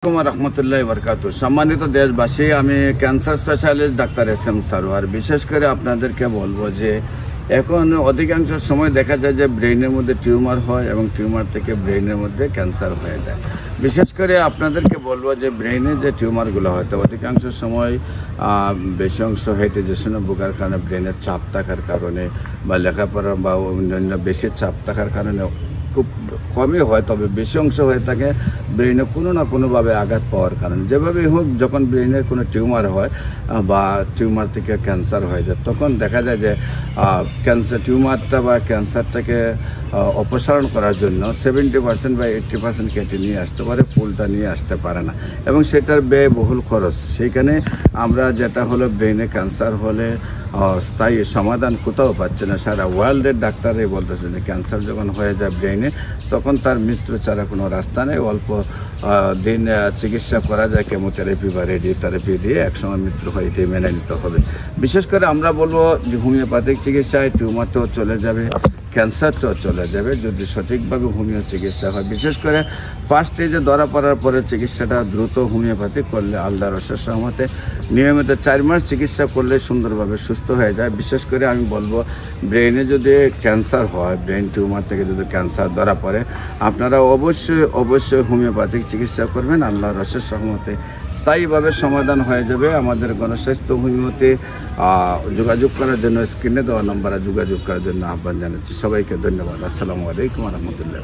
রহমতুল্লাহ বরকাত। সম্মানিত দেশবাসী, আমি cancer specialist doctor SM. Sarwar. বিশেষ করে আপনাদেরকে বলবো যে এখন অধিকাংশ সময় দেখা যায় যে ব্রেইনের মধ্যে টিউমার হয় এবং টিউমার থেকে ব্রেইনের মধ্যে ক্যান্সার হয়ে যায়। বিশেষ করে আপনাদেরকে বলবো যে ব্রেইনে যে টিউমারগুলো হয় তো অধিকাংশ সময় বেশি অংশ হেটিজেশনে ভোগার কারণে, ব্রেইনের চাপ থাকার কারণে বা লেখাপড়া বা অন্যান্য বেশি চাপ থাকার কারণে খুব কমই হয়, তবে বেশি অংশ হয়ে থাকে ব্রেইনে কোনো না কোনোভাবে আঘাত পাওয়ার কারণে। যেভাবেই হোক, যখন ব্রেইনের কোনো টিউমার হয় বা টিউমার থেকে ক্যান্সার হয়ে যায়, তখন দেখা যায় যে টিউমারটা বা ক্যান্সারটাকে অপসারণ করার জন্য 70% বা 80% কেটে নিয়ে আসতে পারে, ফুলটা নিয়ে আসতে পারে না, এবং সেটার ব্যয়বহুল খরচ। সেইখানে আমরা যেটা হলো ব্রেইনে ক্যান্সার হলে স্থায়ী সমাধান কোথাও পাচ্ছে না। সারা ওয়ার্ল্ডের ডাক্তাররাই বলতেছে যে ক্যান্সার যখন হয়ে যায় ব্রেইনে, তখন তার মৃত্যু ছাড়া কোনো রাস্তা নেই। অল্প দিন চিকিৎসা করা যায়, কেমোথেরাপি বা রেডিওথেরাপি দিয়ে, একসময় মৃত্যু হয়, এটাই মেনে নিতে হবে। বিশেষ করে আমরা বলবো যে হোমিওপ্যাথিক চিকিৎসায় টিউমারটাও চলে যাবে, ক্যান্সারটাও চলে যাবে যদি সঠিকভাবে হোমিও চিকিৎসা হয়। বিশেষ করে ফার্স্ট স্টেজে ধরা পড়ার পরে চিকিৎসাটা দ্রুত হোমিওপ্যাথি করলে আল্লাহর অশেষ রহমতে নিয়মিত 4 মাস চিকিৎসা করলে সুন্দরভাবে সুস্থ হয়ে যায়। বিশেষ করে আমি বলবো, ব্রেইনে যদি ক্যান্সার হয়, ব্রেইন টিউমার থেকে যদি ক্যান্সার ধরা পড়ে, আপনারা অবশ্যই হোমিওপ্যাথিক চিকিৎসা করবেন। আল্লাহর অশেষ রহমতে স্থায়ীভাবে সমাধান হয়ে যাবে। আমাদের গণস্বাস্থ্য হোমিওতে যোগাযোগ করার জন্য স্ক্রিনে দেওয়া নম্বরে যোগাযোগ করার জন্য আহ্বান জানাচ্ছি। সবাইকে ধন্যবাদ। আসসালামু আলাইকুম রহমতুল্লাহ।